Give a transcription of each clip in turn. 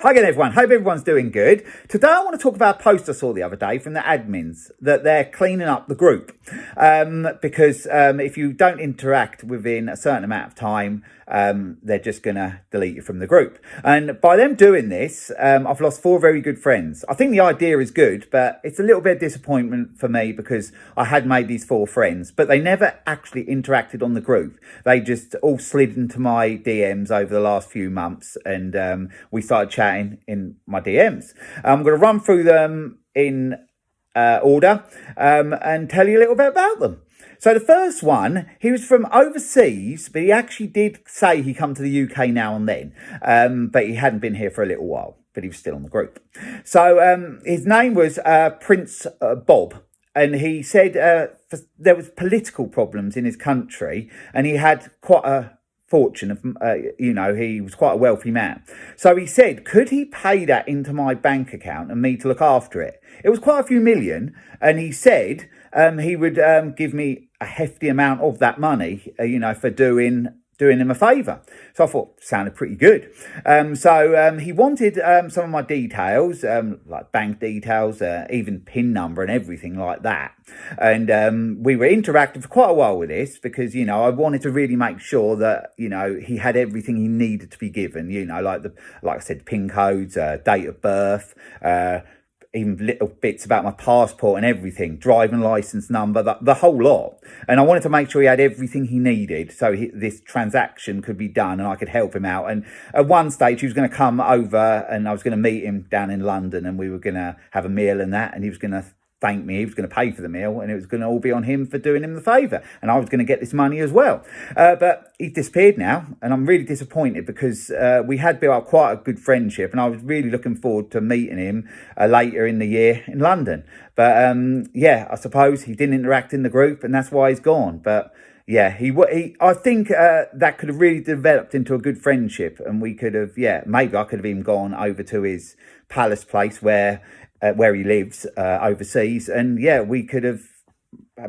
Hi again, everyone. Hope everyone's doing good. Today, I want to talk about a post I saw the other day from the admins that they're cleaning up the group. Because if you don't interact within a certain amount of time, they're just going to delete you from the group. And by them doing this, I've lost 4 very good friends. I think the idea is good, but it's a little bit of disappointment for me because I had made these 4 friends, but they never actually interacted on the group. They just all slid into my DMs over the last few months, and we started chatting in my DMs. I'm going to run through them in order and tell you a little bit about them. So the first one, he was from overseas, but he actually did say he come to the UK now and then, but he hadn't been here for a little while, but he was still on the group. So his name was Prince Bob, and he said there was political problems in his country, and he had quite a fortune of, he was quite a wealthy man. So he said, could he pay that into my bank account and me to look after it? It was quite a few million. And he said he would give me a hefty amount of that money, for doing him a favour. So I thought, sounded pretty good. So he wanted some of my details, like bank details, even PIN number and everything like that. And we were interacting for quite a while with this because, I wanted to really make sure that, he had everything he needed to be given, like I said, PIN codes, date of birth, even little bits about my passport and everything, driving license number, the whole lot. And I wanted to make sure he had everything he needed so this transaction could be done and I could help him out. And at one stage, he was going to come over and I was going to meet him down in London and we were going to have a meal and that. And he was going to thank me, he was going to pay for the meal, and it was going to all be on him for doing him the favour, and I was going to get this money as well. But he's disappeared now, and I'm really disappointed because we had built up quite a good friendship, and I was really looking forward to meeting him later in the year in London. But I suppose he didn't interact in the group, and that's why he's gone. But yeah, I think that could have really developed into a good friendship, and we could have, maybe I could have even gone over to his palace place where he lives overseas, and we could have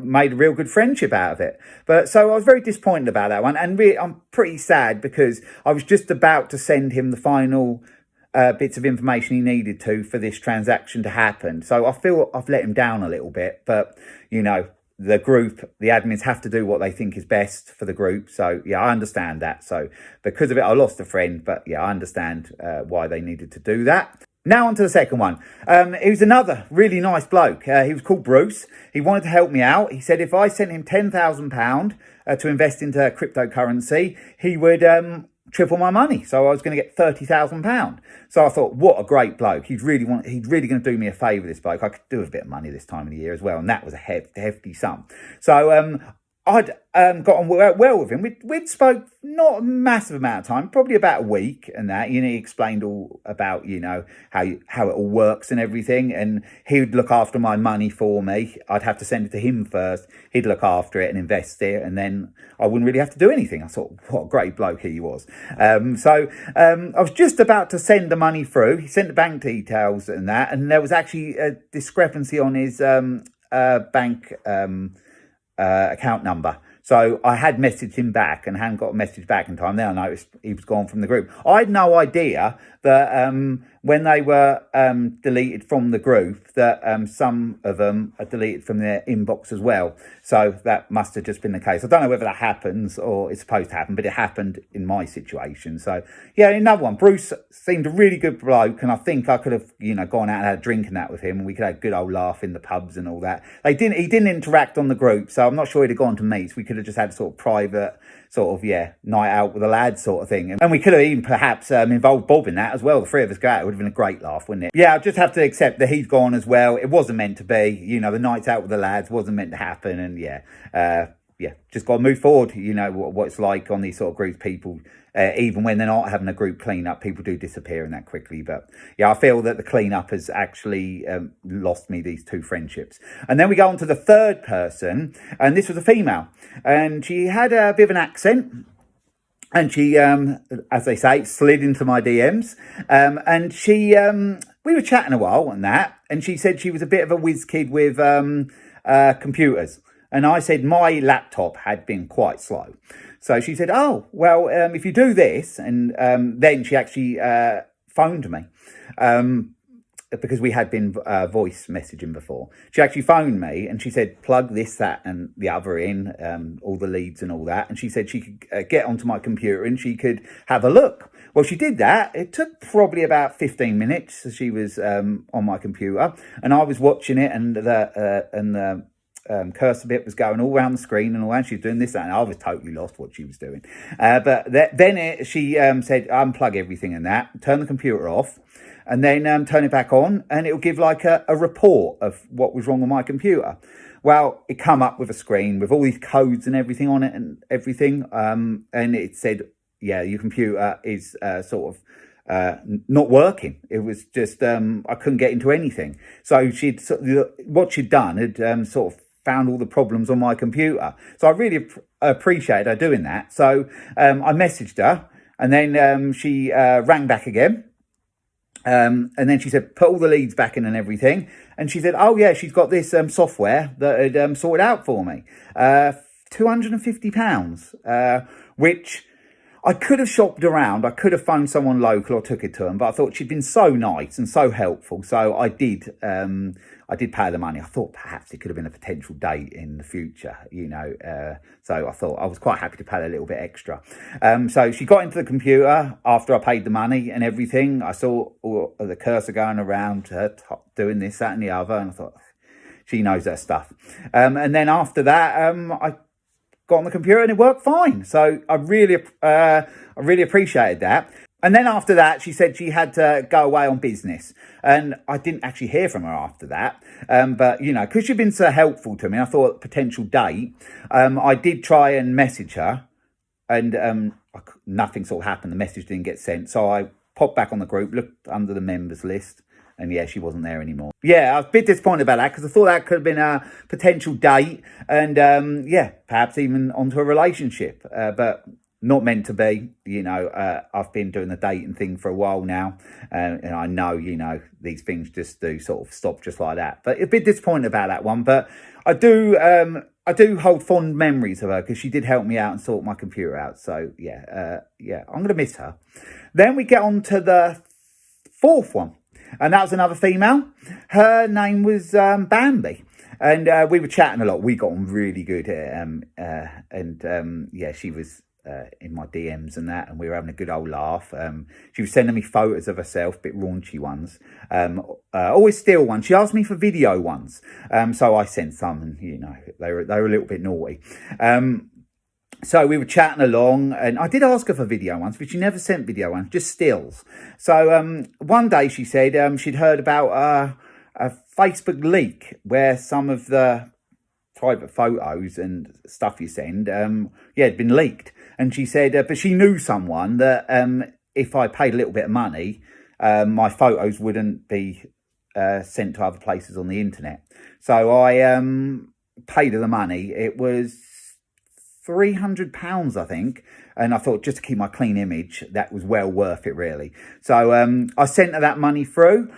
made a real good friendship out of it. But so I was very disappointed about that one, and really, I'm pretty sad because I was just about to send him the final bits of information he needed for this transaction to happen. So I feel I've let him down a little bit, but the group, the admins have to do what they think is best for the group. So I understand that. So because of it, I lost a friend, but I understand why they needed to do that. Now on to the second one. He was another really nice bloke. He was called Bruce. He wanted to help me out. He said if I sent him £10,000 to invest into cryptocurrency, he would triple my money. So I was going to get £30,000. So I thought, what a great bloke. He's really going to do me a favour, this bloke. I could do with a bit of money this time of the year as well. And that was a hefty sum. So I'd got on well with him. We'd spoke not a massive amount of time, probably about a week, and that he explained all about how it all works and everything, and he would look after my money for me. I'd have to send it to him first. He'd look after it and invest it, and then I wouldn't really have to do anything. I thought, what a great bloke he was. So I was just about to send the money through. He sent the bank details and that, and there was actually a discrepancy on his bank account number. So I had messaged him back and hadn't got a message back in time. Then I noticed he was gone from the group. I had no idea that when they were deleted from the group, that some of them are deleted from their inbox as well. So that must have just been the case. I don't know whether that happens or it's supposed to happen, but it happened in my situation. So another one. Bruce seemed a really good bloke, and I think I could have gone out and had a drink and that with him, and we could have a good old laugh in the pubs and all that. He didn't interact on the group, so I'm not sure he'd have gone to meets. We could have just had a sort of private night out with the lads sort of thing, and we could have even perhaps involved Bob in that as well. The 3 of us go out, it would have been a great laugh, wouldn't it? I just have to accept that he's gone as well. It wasn't meant to be. The nights out with the lads wasn't meant to happen, and just got to move forward. What it's like on these sort of groups. People, even when they're not having a group clean-up, people do disappear in that quickly. But I feel that the clean-up has actually lost me these 2 friendships. And then we go on to the third person, and this was a female, and she had a bit of an accent. And she, as they say, slid into my DMs. And she, we were chatting a while and that. And she said she was a bit of a whiz kid with computers. And I said my laptop had been quite slow. So she said, oh, well, if you do this. And then she actually phoned me. Because we had been voice messaging before. She actually phoned me and she said, plug this, that and the other in, all the leads and all that. And she said she could get onto my computer and she could have a look. Well, she did that. It took probably about 15 minutes. So she was on my computer and I was watching it, and the cursor bit was going all around the screen and all that. She was doing this, that, and I was totally lost what she was doing. But then she said, unplug everything and that, turn the computer off, and then turn it back on, and it'll give like a report of what was wrong on my computer. Well, it come up with a screen with all these codes and everything on it and everything. And it said, yeah, your computer is sort of not working. It was just, I couldn't get into anything. So what she'd done had sort of found all the problems on my computer. So I really appreciated her doing that. So I messaged her, and then she rang back again. And then she said, put all the leads back in and everything. And she said, oh, yeah, she's got this software that had sorted out for me. £250, which I could have shopped around. I could have phoned someone local or took it to them. But I thought she'd been so nice and so helpful. So I did pay her the money. I thought perhaps it could have been a potential date in the future, you know. So I thought I was quite happy to pay a little bit extra. So she got into the computer after I paid the money and everything. I saw all the cursor going around, her doing this, that and the other. And I thought, she knows her stuff. And then after that, I got on the computer and it worked fine. So I really appreciated that. And then after that, she said she had to go away on business. And I didn't actually hear from her after that. But, you know, because she'd been so helpful to me, I thought potential date. I did try and message her. And nothing sort of happened. The message didn't get sent. So I popped back on the group, looked under the members list. And yeah, she wasn't there anymore. Yeah, I was a bit disappointed about that because I thought that could have been a potential date. And yeah, perhaps even onto a relationship. But not meant to be, you know. I've been doing the dating thing for a while now, and I know, you know, these things just do sort of stop just like that. But a bit disappointed about that one. But I do hold fond memories of her because she did help me out and sort my computer out. So yeah, I'm gonna miss her. Then we get on to the fourth one, and that was another female. Her name was Bambi. And we were chatting a lot. We got on really good. Yeah, she was in my DMs and that, and we were having a good old laugh. She was sending me photos of herself, a bit raunchy ones, always still ones. She asked me for video ones, so I sent some, and you know, they were a little bit naughty. So we were chatting along, and I did ask her for video ones, but she never sent video ones, just stills. So one day she said she'd heard about a Facebook leak where some of the private photos and stuff you send, had been leaked. And she said, but she knew someone that if I paid a little bit of money, my photos wouldn't be sent to other places on the internet. So I paid her the money. It was £300, I think. And I thought, just to keep my clean image, that was well worth it, really. So I sent her that money through.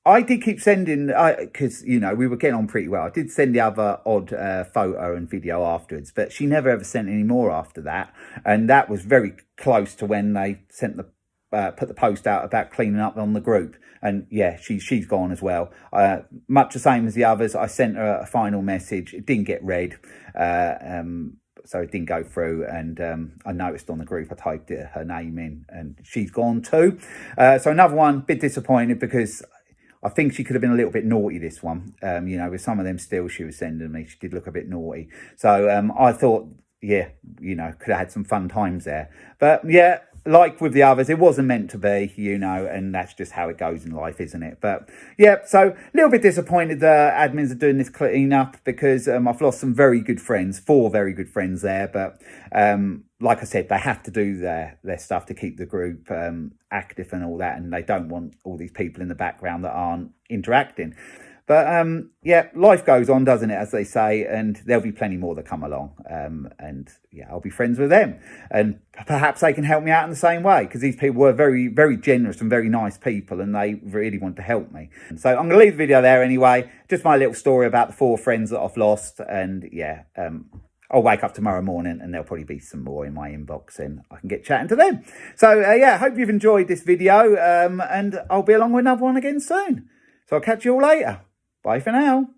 I did keep sending, because, you know, we were getting on pretty well. I did send the other odd photo and video afterwards, but she never ever sent any more after that. And that was very close to when they sent put the post out about cleaning up on the group. And yeah, she's gone as well. Much the same as the others. I sent her a final message. It didn't get read. So it didn't go through, and I noticed on the group I typed her name in, and she's gone too. So another one, bit disappointed because I think she could have been a little bit naughty, this one. You know, with some of them stills she was sending me, she did look a bit naughty. So I thought, yeah, you know, could have had some fun times there. But yeah, like with the others, it wasn't meant to be, you know, and that's just how it goes in life, isn't it? But yeah, so a little bit disappointed the admins are doing this clean up because I've lost some very good friends, 4 very good friends there. But like I said, they have to do their stuff to keep the group active and all that, and they don't want all these people in the background that aren't interacting. But yeah, life goes on, doesn't it, as they say, and there'll be plenty more that come along. And yeah, I'll be friends with them, and perhaps they can help me out in the same way, because these people were very, very generous and very nice people, and they really want to help me. So I'm going to leave the video there anyway. Just my little story about the 4 friends that I've lost, and yeah, I'll I'll wake up tomorrow morning and there'll probably be some more in my inbox and I can get chatting to them. So, yeah, hope you've enjoyed this video and I'll be along with another one again soon. So I'll catch you all later. Bye for now.